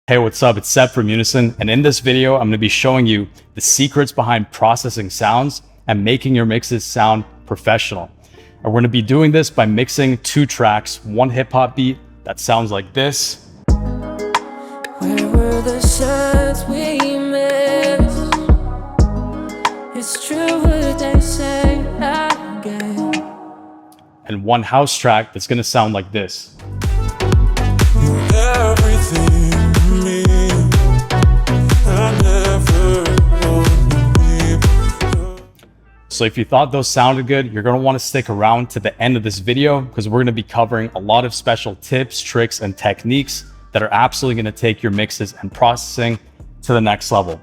Hey, what's up? It's Seb from UNISON, and in this video, I'm going to be showing you the secrets behind processing sounds and making your mixes sound professional. And we're going to be doing this by mixing two tracks, one hip-hop beat that sounds like this. Where were the shots we missed? It's true what they say again. And one house track that's going to sound like this. Everything to me, I never wanna leave. So if you thought those sounded good, you're going to want to stick around to the end of this video because we're going to be covering a lot of special tips, tricks, and techniques that are absolutely going to take your mixes and processing to the next level.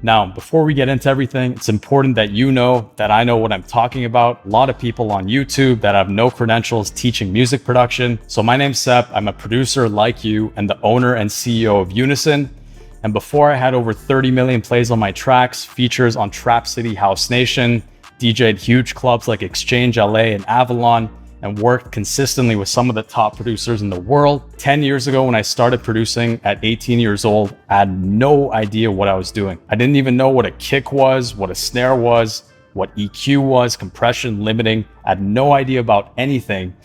Now, before we get into everything, it's important that you know that I know what I'm talking about. A lot of people on YouTube that have no credentials teaching music production. So my name's Sep. I'm a producer like you and the owner and CEO of UNISON. And before I had over 30 million plays on my tracks, features on Trap City House Nation, DJ'd huge clubs like Exchange LA and Avalon, and worked consistently with some of the top producers in the world. 10 years ago, when I started producing at 18 years old, I had no idea what I was doing. I didn't even know what a kick was, what a snare was, what EQ was, compression, limiting. I had no idea about anything.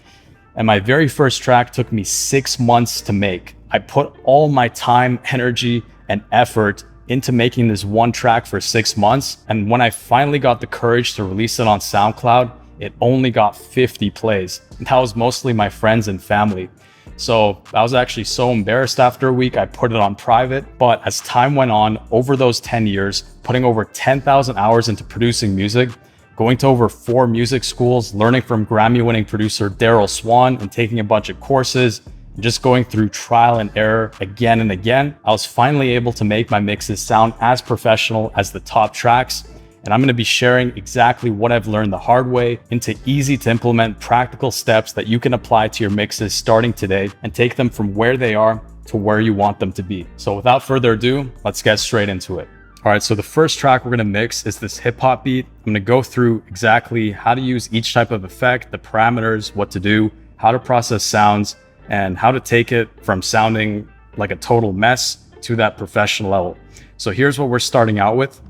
And my very first track took me 6 months to make. I put all my time, energy, and effort into making this one track for 6 months. And when I finally got the courage to release it on SoundCloud, it only got 50 plays. That was mostly my friends and family. So I was actually so embarrassed after a week, I put it on private. But as time went on, over those 10 years, putting over 10,000 hours into producing music, going to over 4 music schools, learning from Grammy-winning producer Daryl Swan and taking a bunch of courses, and just going through trial and error again and again, I was finally able to make my mixes sound as professional as the top tracks. And I'm going to be sharing exactly what I've learned the hard way into easy to implement practical steps that you can apply to your mixes starting today and take them from where they are to where you want them to be. So without further ado, let's get straight into it. All right, so the first track we're going to mix is this hip hop beat. I'm going to go through exactly how to use each type of effect, the parameters, what to do, how to process sounds, and how to take it from sounding like a total mess to that professional level. So here's what we're starting out with.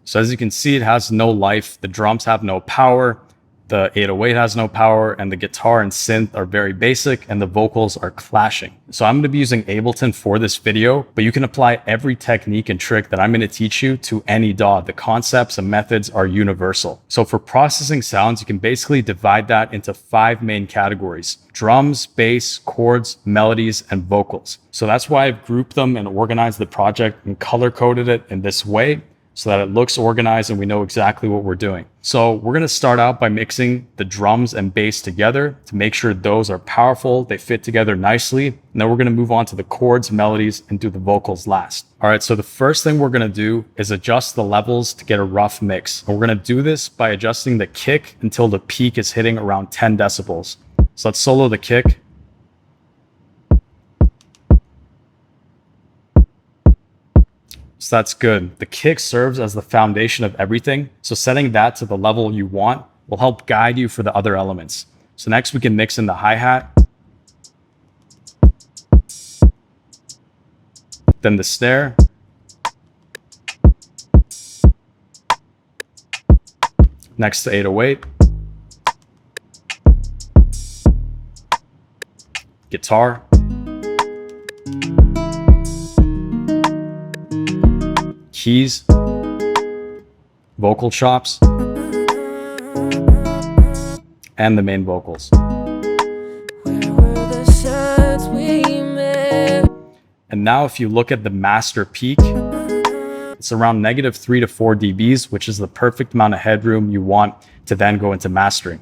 So as you can see, it has no life. The drums have no power. The 808 has no power, and the guitar and synth are very basic, and the vocals are clashing. So I'm going to be using Ableton for this video, but you can apply every technique and trick that I'm going to teach you to any DAW. The concepts and methods are universal. So for processing sounds, you can basically divide that into 5 main categories: drums, bass, chords, melodies, and vocals. So that's why I've grouped them and organized the project and color-coded it in this way, so that it looks organized and we know exactly what we're doing. So we're gonna start out by mixing the drums and bass together to make sure those are powerful, they fit together nicely. And then we're gonna move on to the chords, melodies, and do the vocals last. All right, so the first thing we're gonna do is adjust the levels to get a rough mix. And we're gonna do this by adjusting the kick until the peak is hitting around 10 decibels. So let's solo the kick. So that's good. The kick serves as the foundation of everything. So setting that to the level you want will help guide you for the other elements. So next we can mix in the hi-hat, then the snare, next to 808, guitar, keys, vocal chops, and the main vocals. And now if you look at the master peak, it's around -3 to 4 dBs, which is the perfect amount of headroom you want to then go into mastering.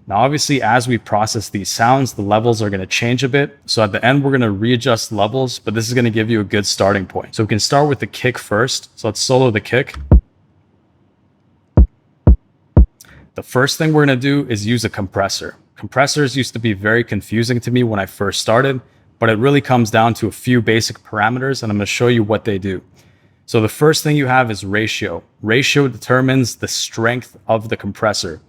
Now, obviously, as we process these sounds, the levels are going to change a bit. So at the end, we're going to readjust levels, but this is going to give you a good starting point. So we can start with the kick first. So let's solo the kick. The first thing we're going to do is use a compressor. Compressors used to be very confusing to me when I first started, but it really comes down to a few basic parameters, and I'm going to show you what they do. So the first thing you have is ratio. Ratio determines the strength of the compressor.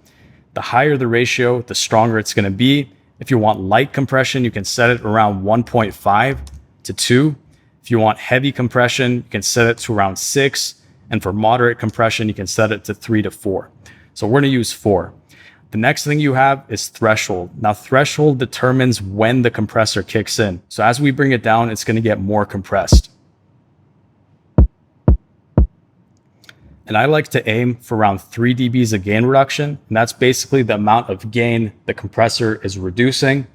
The higher the ratio, the stronger it's going to be. If you want light compression, you can set it around 1.5 to 2. If you want heavy compression, you can set it to around 6. And for moderate compression, you can set it to 3 to 4. So we're going to use 4. The next thing you have is threshold. Now, threshold determines when the compressor kicks in. So as we bring it down, it's going to get more compressed. And I like to aim for around 3 dBs of gain reduction. And that's basically the amount of gain the compressor is reducing.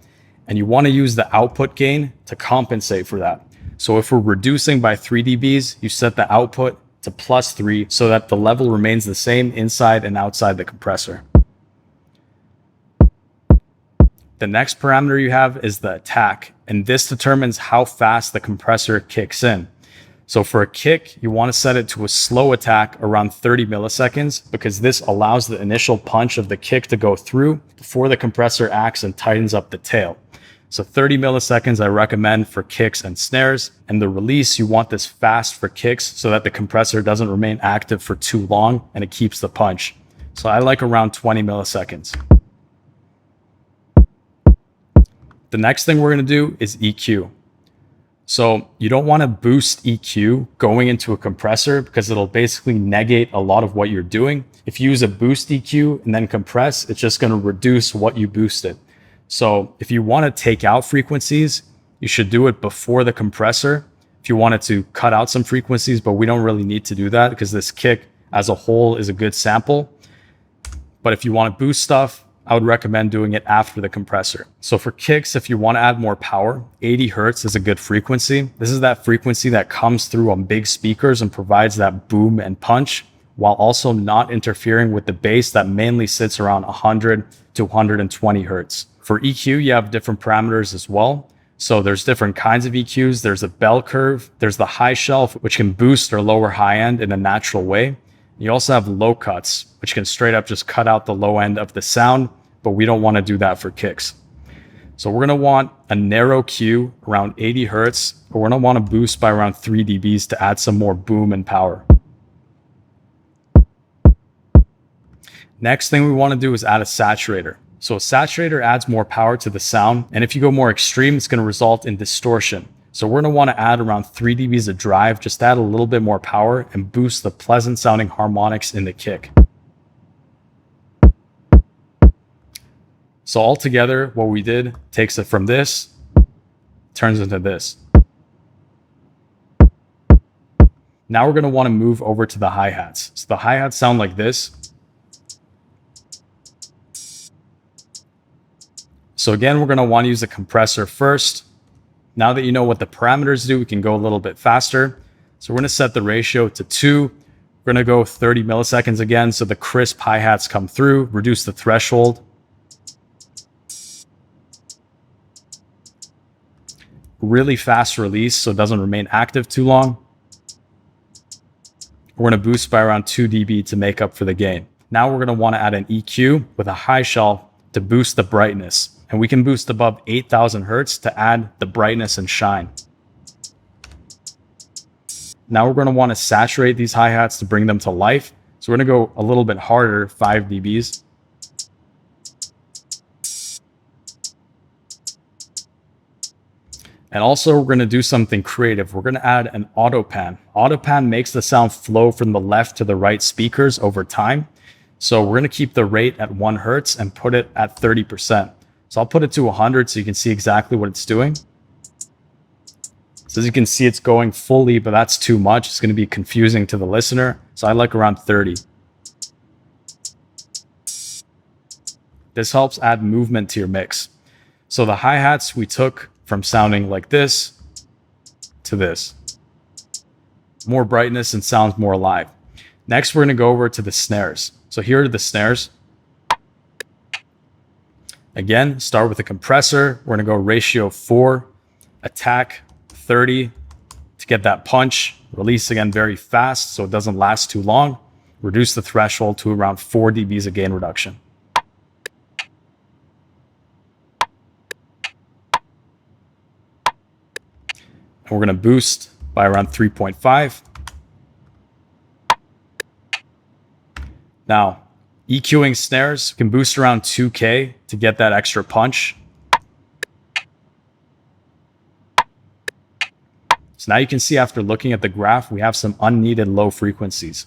And you want to use the output gain to compensate for that. So if we're reducing by 3 dBs, you set the output to +3 so that the level remains the same inside and outside the compressor. The next parameter you have is the attack, and this determines how fast the compressor kicks in. So for a kick, you want to set it to a slow attack around 30 milliseconds because this allows the initial punch of the kick to go through before the compressor acts and tightens up the tail. So 30 milliseconds I recommend for kicks and snares, and the release, you want this fast for kicks so that the compressor doesn't remain active for too long and it keeps the punch. So I like around 20 milliseconds. The next thing we're going to do is EQ. So you don't want to boost EQ going into a compressor because it'll basically negate a lot of what you're doing. If you use a boost EQ and then compress, it's just going to reduce what you boosted. So if you want to take out frequencies, you should do it before the compressor. If you wanted to cut out some frequencies, but we don't really need to do that because this kick as a whole is a good sample. But if you want to boost stuff, I would recommend doing it after the compressor. So for kicks, if you want to add more power, 80 Hertz is a good frequency. This is that frequency that comes through on big speakers and provides that boom and punch while also not interfering with the bass that mainly sits around 100 to 120 Hertz. For EQ, you have different parameters as well. So there's different kinds of EQs. There's a bell curve. There's the high shelf, which can boost or lower high end in a natural way. You also have low cuts, which can straight up just cut out the low end of the sound, but we don't want to do that for kicks. So we're going to want a narrow Q around 80 Hertz, but we're going to want to boost by around 3 dBs to add some more boom and power. Next thing we want to do is add a saturator. So a saturator adds more power to the sound, and if you go more extreme, it's going to result in distortion. So we're going to want to add around 3 dBs of drive, just add a little bit more power and boost the pleasant sounding harmonics in the kick. So altogether, what we did takes it from this, turns into this. Now we're going to want to move over to the hi-hats. So the hi-hats sound like this. So again, we're going to want to use a compressor first. Now that you know what the parameters do, we can go a little bit faster. So we're going to set the ratio to 2. We're going to go 30 milliseconds again so the crisp hi-hats come through, reduce the threshold. Really fast release so it doesn't remain active too long. We're going to boost by around 2 dB to make up for the gain. Now we're going to want to add an EQ with a high shelf to boost the brightness. And we can boost above 8,000 Hertz to add the brightness and shine. Now we're going to want to saturate these hi-hats to bring them to life. So we're going to go a little bit harder, 5 dBs. And also we're going to do something creative. We're going to add an auto pan. Auto pan makes the sound flow from the left to the right speakers over time. So we're going to keep the rate at 1 Hertz and put it at 30%. So I'll put it to 100 so you can see exactly what it's doing. So as you can see, it's going fully, but that's too much. It's going to be confusing to the listener. So I like around 30. This helps add movement to your mix. So the hi-hats we took from sounding like this to this. More brightness and sounds more alive. Next, we're going to go over to the snares. So here are the snares. Again, start with a compressor. We're going to go ratio 4, attack 30 to get that punch. Release again very fast so it doesn't last too long. Reduce the threshold to around 4 dBs of gain reduction. And we're going to boost by around 3.5. Now, EQing snares can boost around 2K to get that extra punch. So now you can see after looking at the graph, we have some unneeded low frequencies.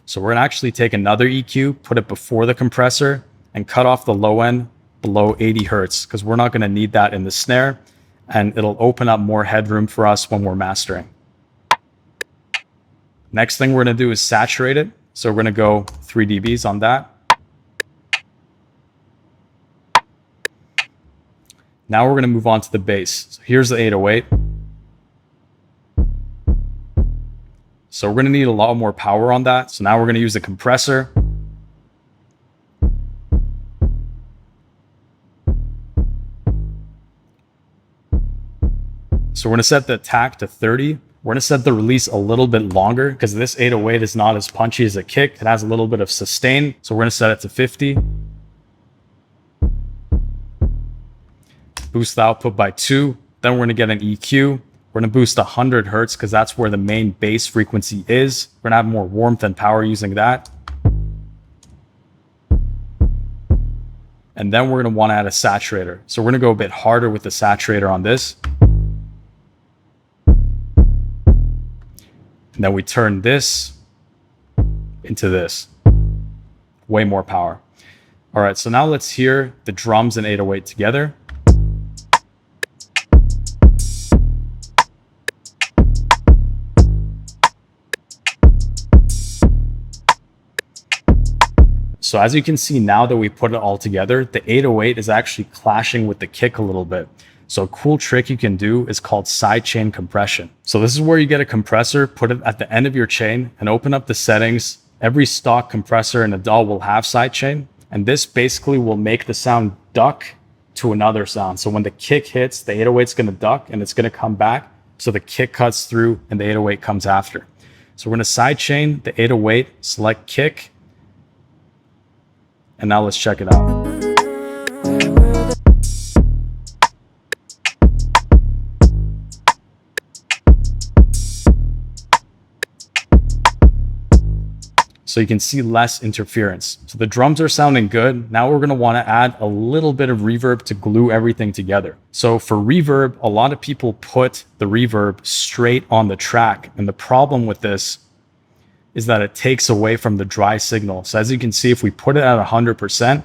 So we're gonna actually take another EQ, put it before the compressor, and cut off the low end below 80 Hertz, because we're not gonna need that in the snare, and it'll open up more headroom for us when we're mastering. Next thing we're gonna do is saturate it. So we're gonna go 3 dBs on that. Now we're gonna move on to the bass. So here's the 808. So we're gonna need a lot more power on that. So now we're gonna use the compressor. So we're gonna set the attack to 30. We're gonna set the release a little bit longer because this 808 is not as punchy as a kick. It has a little bit of sustain. So we're gonna set it to 50. Boost the output by 2. Then we're gonna get an EQ. We're gonna boost 100 Hertz because that's where the main bass frequency is. We're gonna have more warmth and power using that. And then we're gonna wanna add a saturator. So we're gonna go a bit harder with the saturator on this. And then we turn this into this. Way more power. All right, so now let's hear the drums and 808 together. So as you can see, now that we put it all together, the 808 is actually clashing with the kick a little bit. So a cool trick you can do is called sidechain compression. So this is where you get a compressor, put it at the end of your chain and open up the settings. Every stock compressor in a DAW will have sidechain. And this basically will make the sound duck to another sound. So when the kick hits, the 808 is gonna duck and it's gonna come back. So the kick cuts through and the 808 comes after. So we're gonna sidechain the 808, select kick. And now let's check it out. So you can see less interference. So the drums are sounding good. Now we're gonna wanna add a little bit of reverb to glue everything together. So for reverb, a lot of people put the reverb straight on the track. And the problem with this is that it takes away from the dry signal. So as you can see, if we put it at 100%,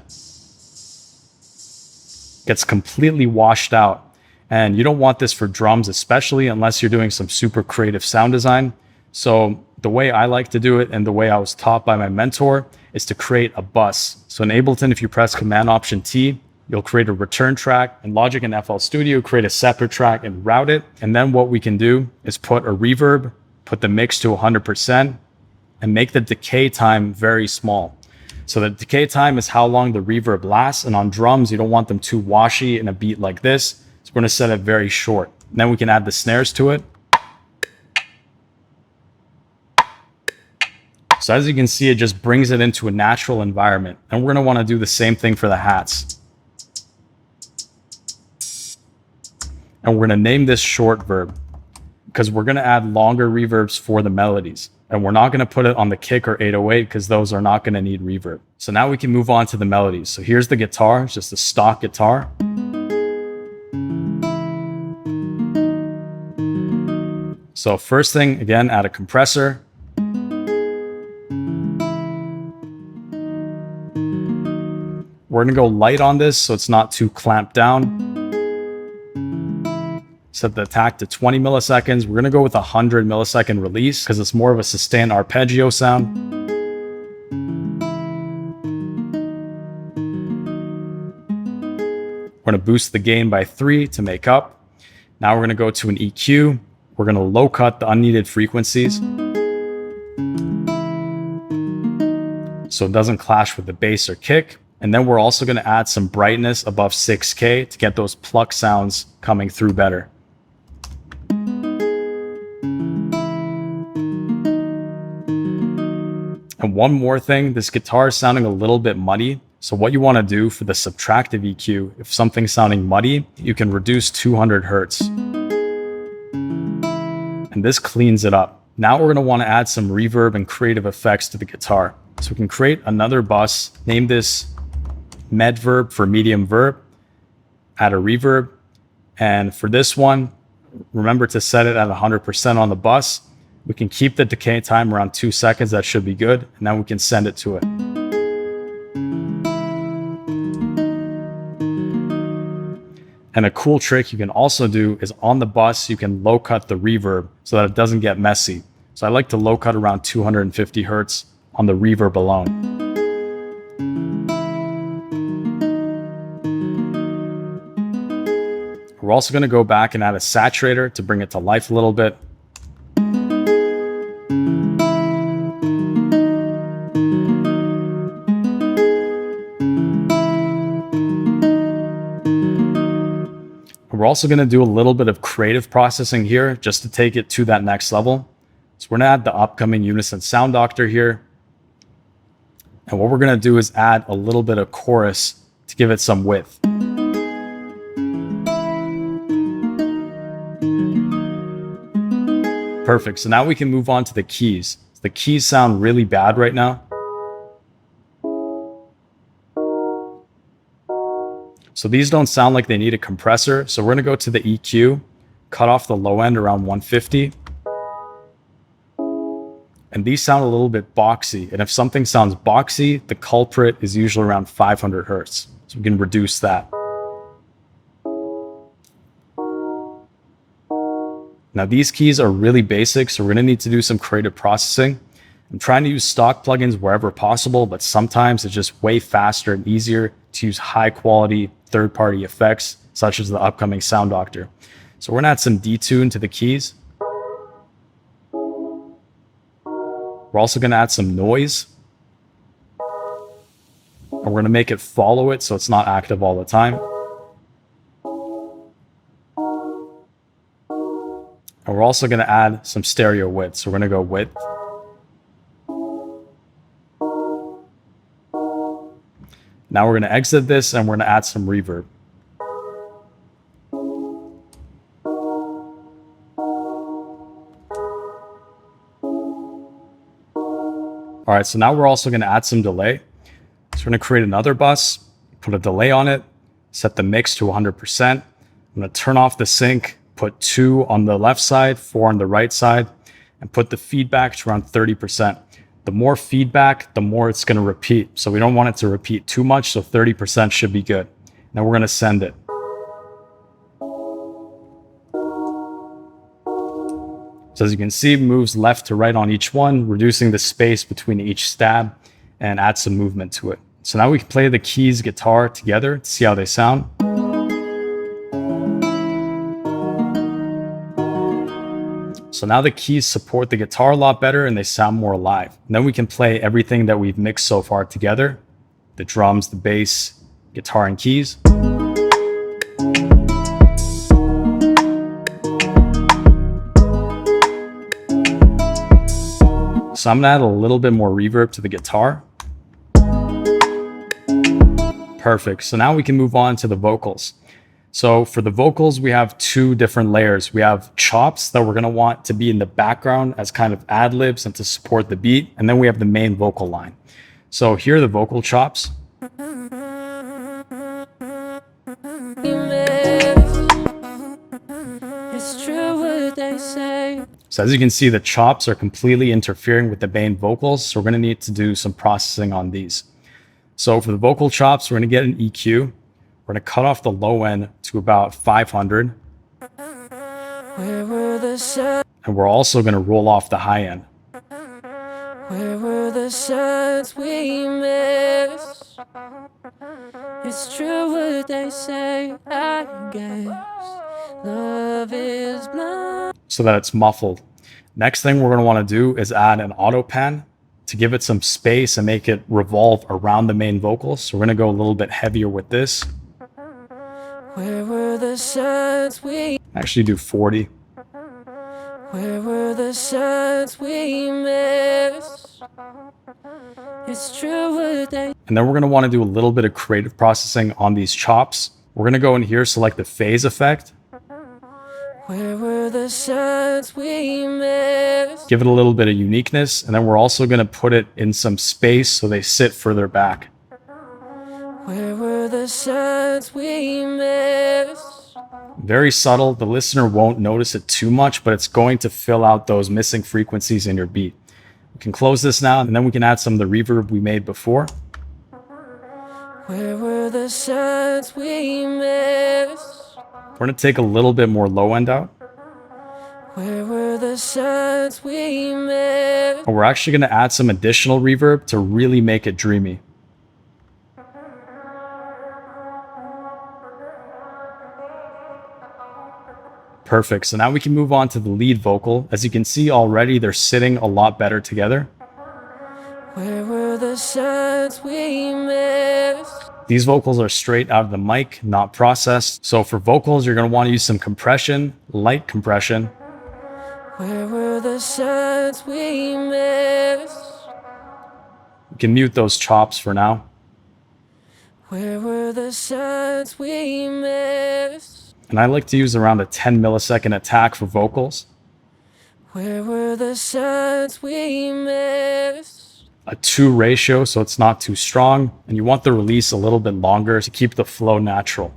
it gets completely washed out. And you don't want this for drums, especially unless you're doing some super creative sound design. So the way I like to do it and the way I was taught by my mentor is to create a bus. So in Ableton, if you press Command Option T, you'll create a return track. In Logic and FL Studio, create a separate track and route it. And then what we can do is put a reverb, put the mix to 100%, and make the decay time very small. So the decay time is how long the reverb lasts. And on drums, you don't want them too washy in a beat like this. So we're gonna set it very short. And then we can add the snares to it. So as you can see, it just brings it into a natural environment. And we're gonna wanna do the same thing for the hats. And we're gonna name this short verb because we're gonna add longer reverbs for the melodies. And we're not gonna put it on the kick or 808 because those are not gonna need reverb. So now we can move on to the melodies. So here's the guitar, it's just a stock guitar. So first thing, again, add a compressor. We're gonna go light on this so it's not too clamped down. Set the attack to 20 milliseconds. We're gonna go with a 100 millisecond release because it's more of a sustained arpeggio sound. We're gonna boost the gain by 3 to make up. Now we're gonna go to an EQ. We're gonna low cut the unneeded frequencies so it doesn't clash with the bass or kick. And then we're also gonna add some brightness above 6K to get those pluck sounds coming through better. And one more thing, this guitar is sounding a little bit muddy. So what you wanna do for the subtractive EQ, if something's sounding muddy, you can reduce 200 Hertz. And this cleans it up. Now we're going to want to add some reverb and creative effects to the guitar. So we can create another bus, name this medverb for medium verb, add a reverb. And for this one, remember to set it at 100% on the bus. We can keep the decay time around 2 seconds. That should be good. And then we can send it to it. And a cool trick you can also do is on the bus, you can low cut the reverb so that it doesn't get messy. So I like to low cut around 250 hertz on the reverb alone. We're also going to go back and add a saturator to bring it to life a little bit. We're also going to do a little bit of creative processing here just to take it to that next level. So we're going to add the upcoming UNISON Sound Doctor here. And what we're going to do is add a little bit of chorus to give it some width. Perfect. So now we can move on to the keys. The keys sound really bad right now. So these don't sound like they need a compressor. So we're going to go to the EQ, cut off the low end around 150. And these sound a little bit boxy. And if something sounds boxy, the culprit is usually around 500 hertz. So we can reduce that. Now these keys are really basic, so we're going to need to do some creative processing. I'm trying to use stock plugins wherever possible, but sometimes it's just way faster and easier to use high quality third-party effects, such as the upcoming Sound Doctor. So we're going to add some detune to the keys. We're also going to add some noise. And we're going to make it follow it so it's not active all the time. And we're also going to add some stereo width. So we're going to go width. Now we're going to exit this and we're going to add some reverb. All right, so now we're also going to add some delay. So we're going to create another bus, put a delay on it, set the mix to 100%. I'm going to turn off the sync, put 2 on the left side, 4 on the right side, and put the feedback to around 30%. The more feedback, the more it's going to repeat. So we don't want it to repeat too much, so 30% should be good. Now we're going to send it. So as you can see, it moves left to right on each one, reducing the space between each stab and add some movement to it. So now we can play the keys guitar together to see how they sound. So now the keys support the guitar a lot better and they sound more alive. And then we can play everything that we've mixed so far together: the drums, the bass, guitar, and keys. So I'm gonna add a little bit more reverb to the guitar. Perfect. So now we can move on to the vocals. So for the vocals, we have 2 different layers. We have chops that we're going to want to be in the background as kind of ad libs and to support the beat. And then we have the main vocal line. So here are the vocal chops. It's true what they say. So as you can see, the chops are completely interfering with the main vocals. So we're going to need to do some processing on these. So for the vocal chops, we're going to get an EQ. We're going to cut off the low end to about 500. Where were the signs? And we're also going to roll off the high end. Where were the signs we missed? It's true what they say, I guess. Love is blind. So that it's muffled. Next thing we're going to want to do is add an auto pan to give it some space and make it revolve around the main vocals. So we're going to go a little bit heavier with this. Where were the signs we Actually do 40. Where were the signs we missed? It's true what they And then we're going to want to do a little bit of creative processing on these chops. We're going to go in here, select the phase effect. Where were were the signs we missed? Give it a little bit of uniqueness, and then we're also going to put it in some space so they sit further back. Where were the signs we missed? Very subtle. The listener won't notice it too much, but it's going to fill out those missing frequencies in your beat. We can close this now, and then we can add some of the reverb we made before. Where were the signs we missed? We're going to take a little bit more low end out. Where were the signs we missed? And we're actually going to add some additional reverb to really make it dreamy. Perfect. So now we can move on to the lead vocal. As you can see already, they're sitting a lot better together. Where were the signs we missed? These vocals are straight out of the mic, not processed. So for vocals, you're going to want to use some compression, light compression. Where were the signs we missed? You can mute those chops for now. Where were the signs we missed? And I like to use around a 10 millisecond attack for vocals. Where were the signs we missed? A 2 ratio, so it's not too strong. And you want the release a little bit longer to keep the flow natural.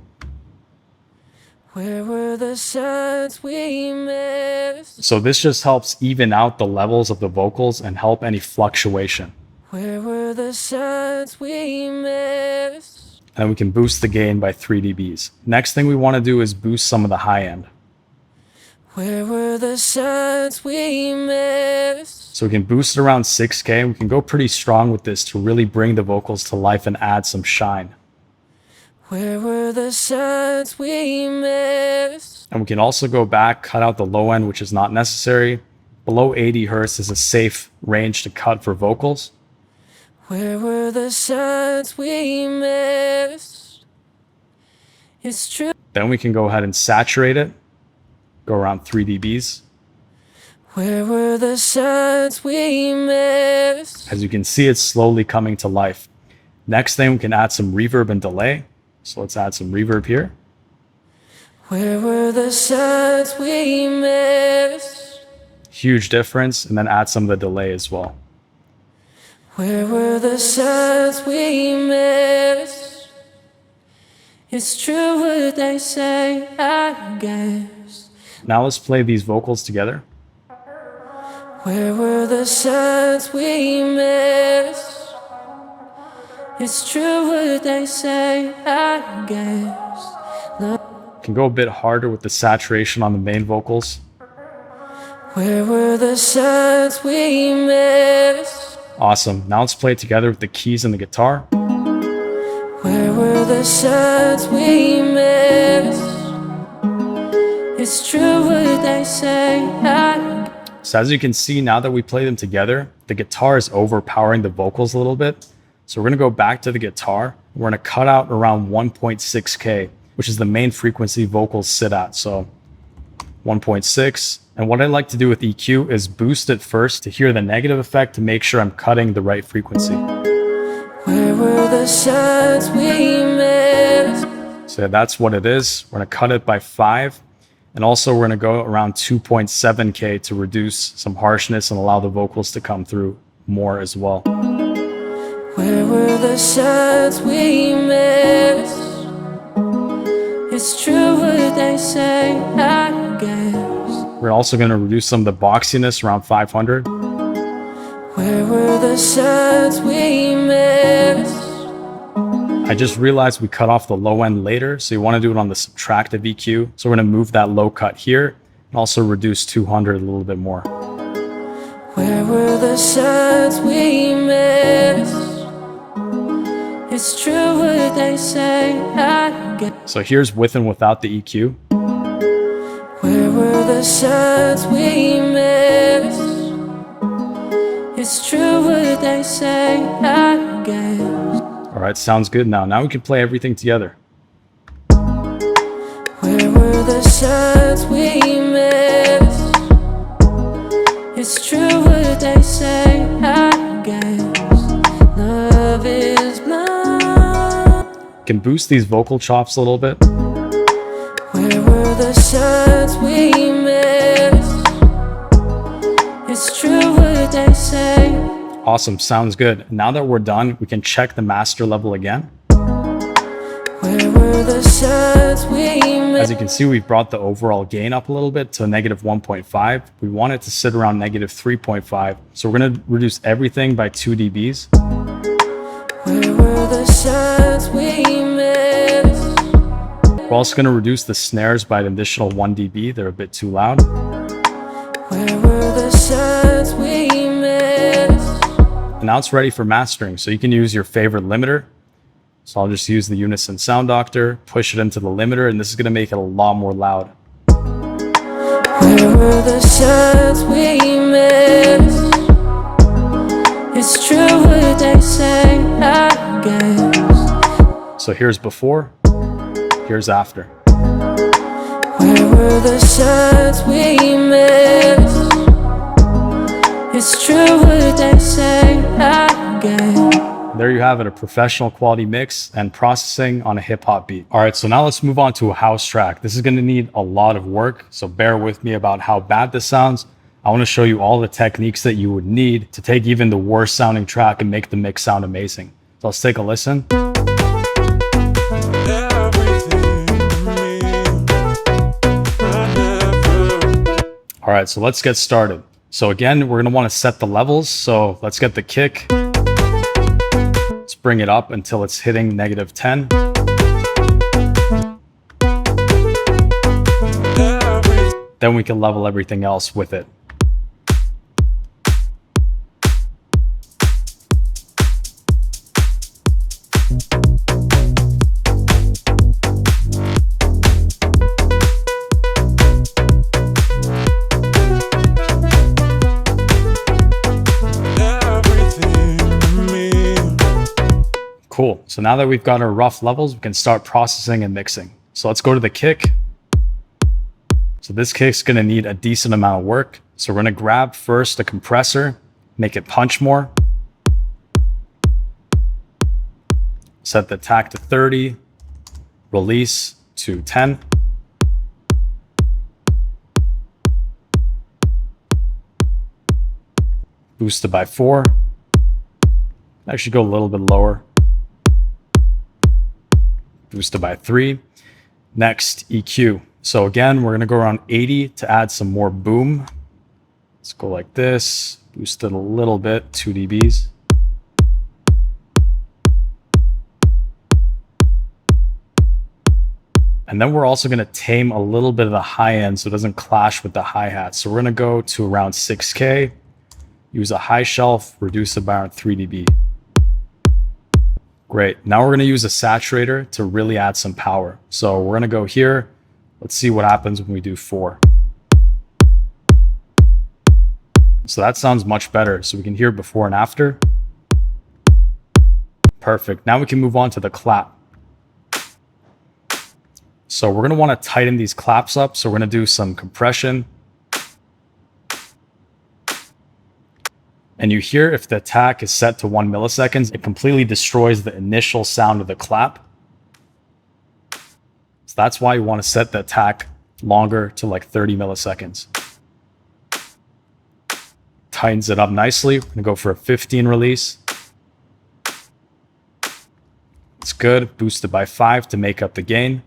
Where were the signs we missed? So this just helps even out the levels of the vocals and help any fluctuation. Where were the signs we missed? And we can boost the gain by 3 dBs. Next thing we want to do is boost some of the high end. Where were the signs we missed? So we can boost it around 6K. We can go pretty strong with this to really bring the vocals to life and add some shine. Where were the signs we missed? And we can also go back, cut out the low end, which is not necessary. Below 80 Hertz is a safe range to cut for vocals. Where were the signs we missed? It's true. Then we can go ahead and saturate it. Go around 3 dBs. Where were the signs we missed? As you can see, it's slowly coming to life. Next thing, we can add some reverb and delay. So let's add some reverb here. Where were the signs we missed? Huge difference. And then add some of the delay as well. Where were the signs we missed? It's true what they say, I guess. Now let's play these vocals together. Where were the signs we missed? It's true what they say, I guess. Can go a bit harder with the saturation on the main vocals. Where were the signs we missed? Awesome. Now let's play it together with the keys and the guitar. Where were the signs we missed? It's true what they say, So as you can see, now that we play them together, the guitar is overpowering the vocals a little bit. So we're going to go back to the guitar. We're going to cut out around 1.6K, which is the main frequency vocals sit at. So 1.6. And what I like to do with EQ is boost it first to hear the negative effect to make sure I'm cutting the right frequency. Where were the signs we missed? So that's what it is. We're going to cut it by 5. And also we're going to go around 2.7K to reduce some harshness and allow the vocals to come through more as well. Where were the signs we missed? It's true what they say, I guess. We're also going to reduce some of the boxiness around 500. Where were the signs we missed? I just realized we cut off the low end later, so you want to do it on the subtractive EQ. So we're going to move that low cut here and also reduce 200 a little bit more. Where were the signs we missed? It's true what they say, I guess. So here's with and without the EQ. Where were the signs we missed? It's true what they say, I guess. All right, sounds good now. Now we can play everything together. Where were the signs we missed? It's true what they say, I guess. Love is blind. Can boost these vocal chops a little bit. Where were were the signs we missed. It's true what they say. Awesome, sounds good. Now that we're done, we can check the master level again. Where were the signs we missed? As you can see, we've brought the overall gain up a little bit to negative 1.5. We want it to sit around negative 3.5. So we're going to reduce everything by 2 dBs. Where were the signs we missed? We're also going to reduce the snares by an additional 1 dB. They're a bit too loud. Where were the signs we missed? And now it's ready for mastering. So you can use your favorite limiter. So I'll just use the UNISON Sound Doctor, push it into the limiter, and this is going to make it a lot more loud. Where were the signs we missed? It's true what they say, I guess. So here's before, here's after. Where were the signs we missed? It's true what they say, I guess. There you have it, a professional quality mix and processing on a hip hop beat. All right, so now let's move on to a house track. This is going to need a lot of work, so bear with me about how bad this sounds. I want to show you all the techniques that you would need to take even the worst sounding track and make the mix sound amazing. So let's take a listen. All right, so let's get started. So again, we're going to want to set the levels. So let's get the kick. Let's bring it up until it's hitting negative 10. Then we can level everything else with it. Cool. So now that we've got our rough levels, we can start processing and mixing. So let's go to the kick. So this kick's going to need a decent amount of work. So we're going to grab first a compressor, make it punch more. Set the attack to 30, release to 10. Boost it by 4. Actually go a little bit lower. Boost it by 3. Next, EQ. So again, we're going to go around 80 to add some more boom. Let's go like this. Boost it a little bit, 2 dBs. And then we're also going to tame a little bit of the high end so it doesn't clash with the hi-hat. So we're going to go to around 6K, use a high shelf, reduce it by around 3 dB. Great. Now we're going to use a saturator to really add some power. So we're going to go here. Let's see what happens when we do 4. So that sounds much better. So we can hear before and after. Perfect. Now we can move on to the clap. So we're going to want to tighten these claps up. So we're going to do some compression. And you hear if the attack is set to 1 millisecond, it completely destroys the initial sound of the clap. So that's why you want to set the attack longer to like 30 milliseconds. Tightens it up nicely. We're going to go for a 15 release. It's good. Boost it by 5 to make up the gain.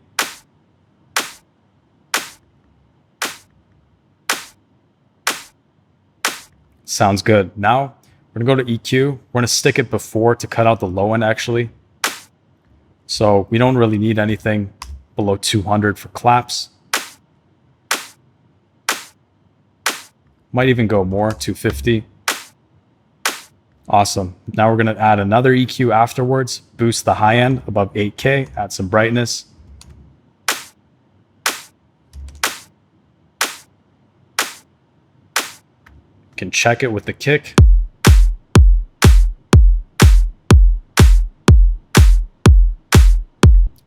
Sounds good. Now we're going to go to EQ. We're going to stick it before to cut out the low end actually. So we don't really need anything below 200 for claps. Might even go more, 250. Awesome. Now we're going to add another EQ afterwards. Boost the high end above 8K. Add some brightness. Can check it with the kick.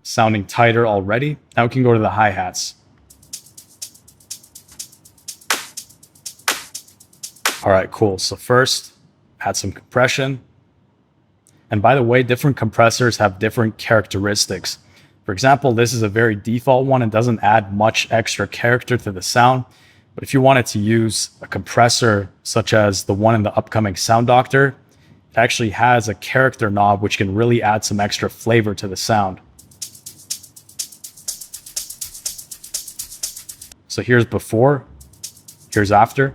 Sounding tighter already. Now we can go to the hi-hats. All right, cool. So first, add some compression. And by the way, different compressors have different characteristics. For example, this is a very default one and doesn't add much extra character to the sound. But if you wanted to use a compressor such as the one in the upcoming Sound Doctor, it actually has a character knob which can really add some extra flavor to the sound. So here's before, here's after.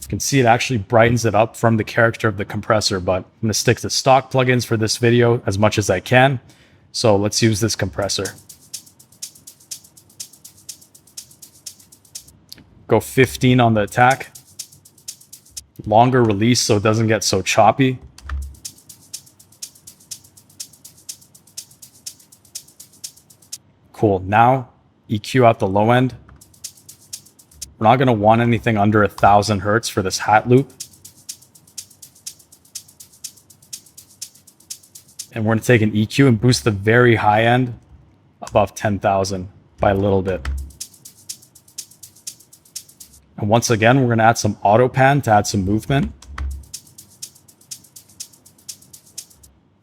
You can see it actually brightens it up from the character of the compressor, but I'm going to stick to stock plugins for this video as much as I can. So let's use this compressor. Go 15 on the attack. Longer release so it doesn't get so choppy. Cool. Now EQ out the low end. We're not going to want anything under 1000 hertz for this hat loop. And we're going to take an EQ and boost the very high end above 10,000 by a little bit. And once again, we're going to add some auto pan to add some movement.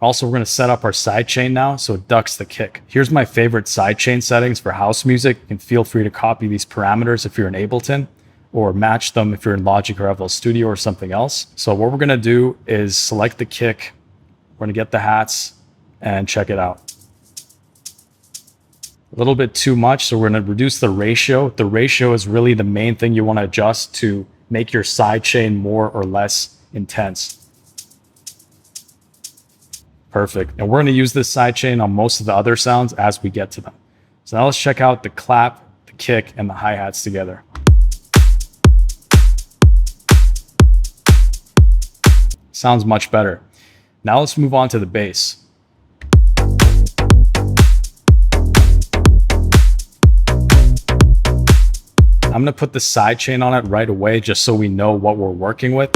Also, we're going to set up our sidechain now so it ducks the kick. Here's my favorite sidechain settings for house music. You can feel free to copy these parameters if you're in Ableton, or match them if you're in Logic or FL Studio or something else. So what we're going to do is select the kick. We're going to get the hats and check it out. A little bit too much, so we're going to reduce the ratio. The ratio is really the main thing you want to adjust to make your sidechain more or less intense. Perfect. And we're going to use this sidechain on most of the other sounds as we get to them. So now let's check out the clap, the kick, and the hi-hats together. Sounds much better. Now let's move on to the bass. I'm going to put the sidechain on it right away just so we know what we're working with.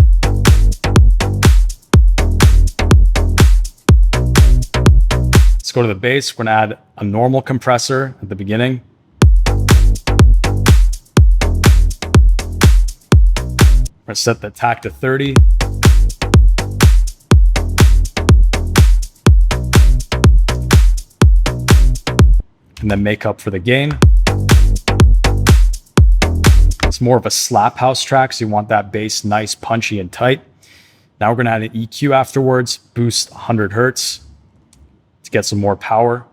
Let's go to the bass. We're going to add a normal compressor at the beginning. We're going to set the attack to 30. And then make up for the gain. It's more of a slap house track, so you want that bass nice, punchy, and tight. Now we're going to add an EQ afterwards, boost 100 hertz to get some more power.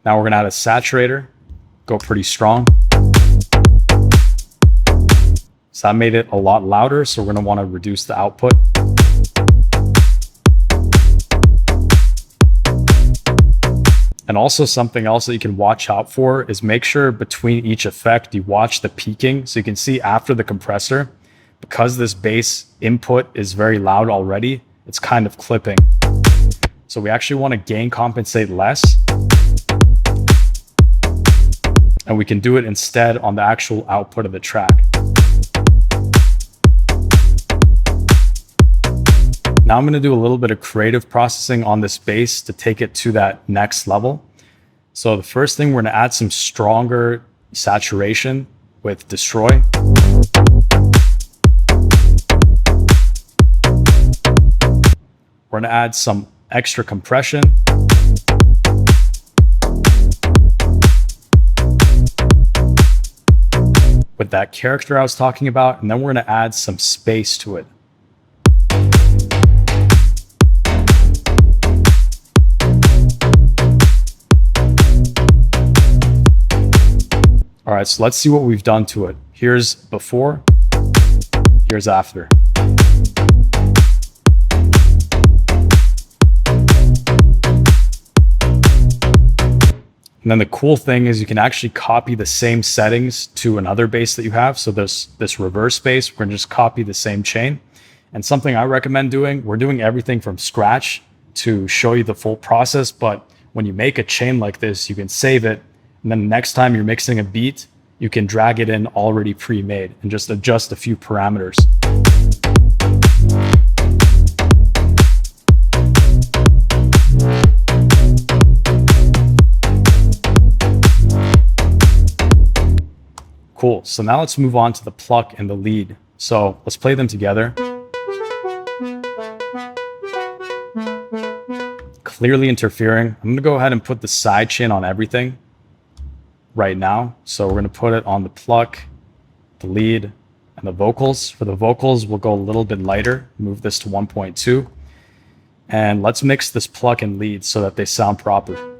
Now we're going to add a saturator, go pretty strong. So that made it a lot louder, so we're going to want to reduce the output. And also something else that you can watch out for is make sure between each effect you watch the peaking. So you can see after the compressor, because this bass input is very loud already, it's kind of clipping. So we actually want to gain compensate less. And we can do it instead on the actual output of the track. Now I'm going to do a little bit of creative processing on this bass to take it to that next level. So the first thing, we're going to add some stronger saturation with Destroy. We're going to add some extra compression. With that character I was talking about, and then we're going to add some space to it. All right, so let's see what we've done to it. Here's before, here's after. And then the cool thing is you can actually copy the same settings to another bass that you have. So there's this reverse bass, we're gonna just copy the same chain. And something I recommend doing, we're doing everything from scratch to show you the full process, but when you make a chain like this, you can save it. And then next time you're mixing a beat, you can drag it in already pre-made and just adjust a few parameters. Cool. So now let's move on to the pluck and the lead. So let's play them together. Clearly interfering. I'm gonna go ahead and put the sidechain on everything right now. So we're gonna put it on the pluck, the lead, and the vocals. For the vocals, we'll go a little bit lighter, move this to 1.2. And let's mix this pluck and lead so that they sound proper.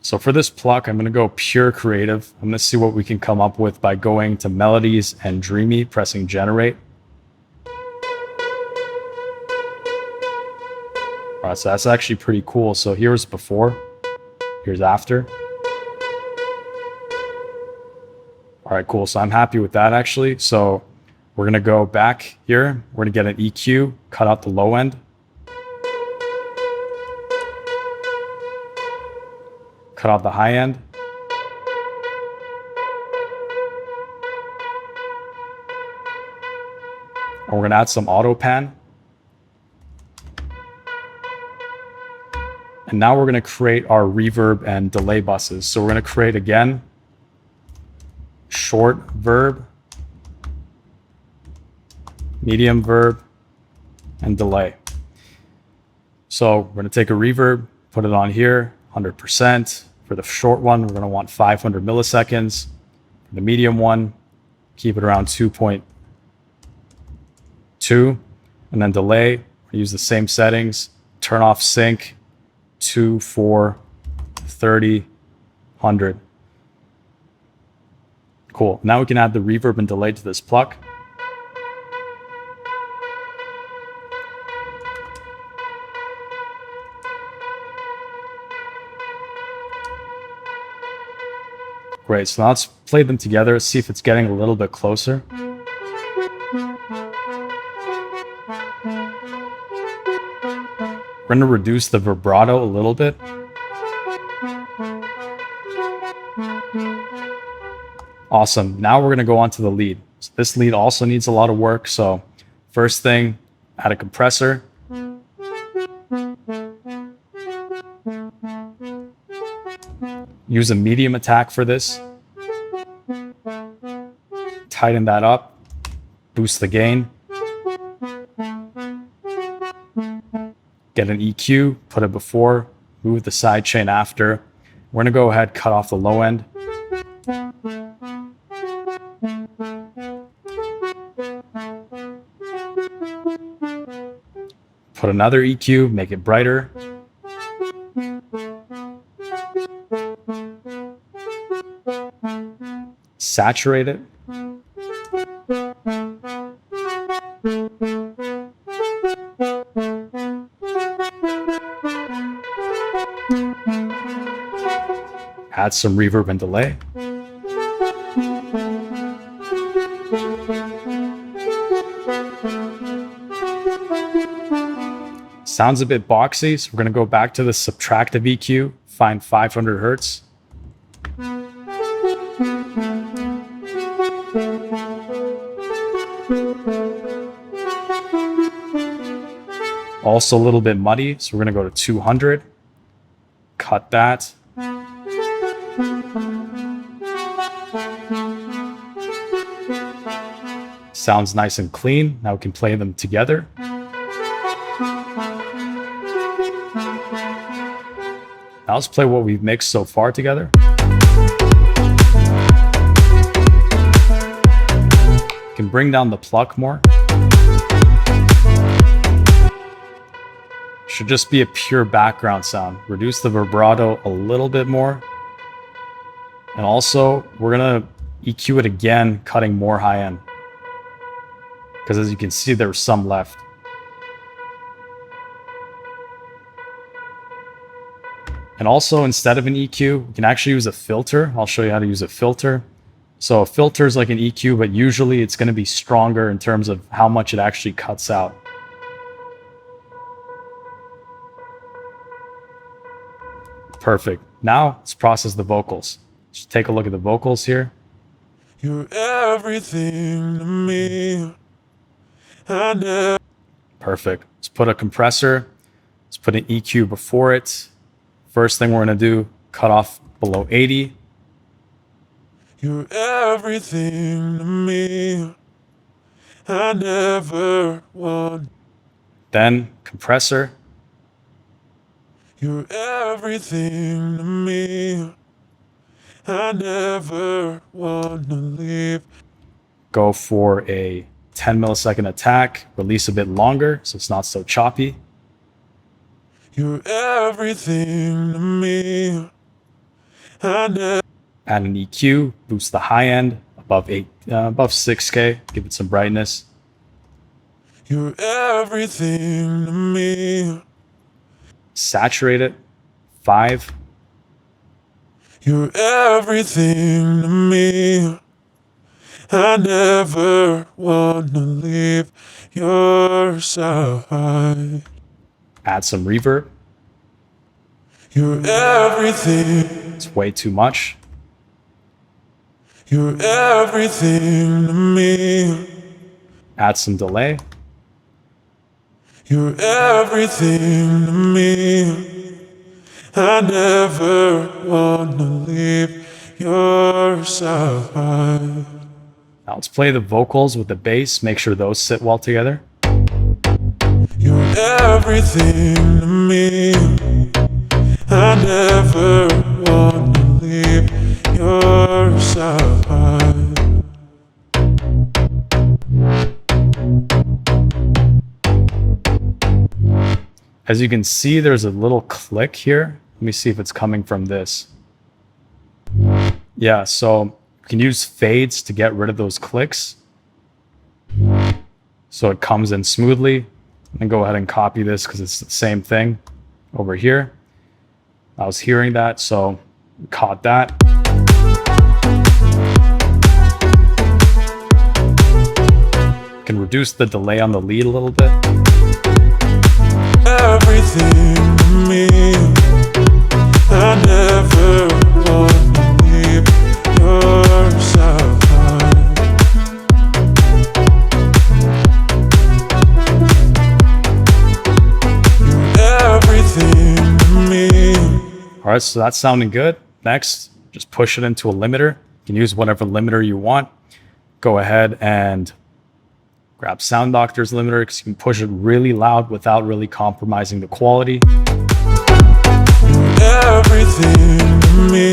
So for this pluck, I'm gonna go pure creative. I'm gonna see what we can come up with by going to melodies and dreamy, pressing generate. All right, so that's actually pretty cool. So here's before, here's after. All right, cool. So I'm happy with that actually. So we're gonna go back here. We're gonna get an EQ, cut out the low end. Cut out the high end. And we're gonna add some auto pan. And now we're going to create our reverb and delay buses. So we're going to create again, short verb, medium verb, and delay. So we're going to take a reverb, put it on here, 100%. For the short one, we're going to want 500 milliseconds. For the medium one, keep it around 2.2. And then delay, we use the same settings, turn off sync, 2, 4, 30, 100. Cool. Now we can add the reverb and delay to this pluck. Great. So now let's play them together, see if it's getting a little bit closer. We're going to reduce the vibrato a little bit. Awesome. Now we're going to go on to the lead. So this lead also needs a lot of work. So first thing, add a compressor. Use a medium attack for this. Tighten that up. Boost the gain. Get an EQ, put it before, move the sidechain after. We're gonna go ahead, cut off the low end. Put another EQ, make it brighter. Saturate it. Add some reverb and delay. Sounds a bit boxy, so we're going to go back to the subtractive EQ, find 500 hertz. Also a little bit muddy, so we're going to go to 200. Cut that. Sounds nice and clean. Now we can play them together. Now let's play what we've mixed so far together. Can bring down the pluck more. Should just be a pure background sound. Reduce the vibrato a little bit more. And also, we're gonna EQ it again, cutting more high end. Because as you can see, there's some left. And also, instead of an EQ, you can actually use a filter. I'll show you how to use a filter. So a filter is like an EQ, but usually it's going to be stronger in terms of how much it actually cuts out. Perfect. Now let's process the vocals. Just take a look at the vocals here. You're everything to me. Perfect. Let's put a compressor. Let's put an EQ before it. First thing we're going to do, cut off below 80. You're everything to me. I never want. Then compressor. You're everything to me. I never wanna leave. Go for a 10 millisecond attack, release a bit longer so it's not so choppy. You're everything to me. I never. Add an EQ, boost the high end above 6K, give it some brightness. You're everything to me. Saturate it, 5. You're everything to me. I never wanna leave your side. Add some reverb. You're everything. It's way too much. You're everything to me. Add some delay. You're everything to me. I never wanna leave your side. Now let's play the vocals with the bass. Make sure those sit well together. You're everything to me. I never wanna leave your side. As you can see, there's a little click here. Let me see if it's coming from this. Yeah, so you can use fades to get rid of those clicks, so it comes in smoothly. And go ahead and copy this because it's the same thing over here. I was hearing that, so caught that. Can reduce the delay on the lead a little bit. Everything to me. I never wanna leave your side. Everything to me. All right, so that's sounding good. Next, just push it into a limiter. You can use whatever limiter you want. Go ahead and grab Sound Doctor's limiter because you can push it really loud without really compromising the quality. Everything to me.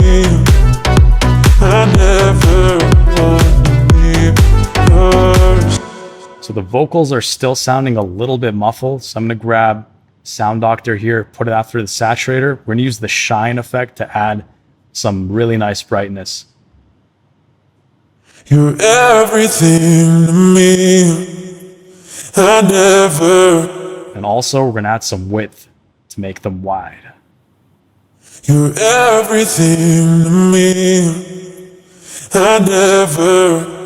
I never wanna leave yours. So the vocals are still sounding a little bit muffled. So I'm going to grab Sound Doctor here, put it after the saturator. We're going to use the shine effect to add some really nice brightness. You're everything to me. I never. And also we're going to add some width to make them wide. You're everything to me. I never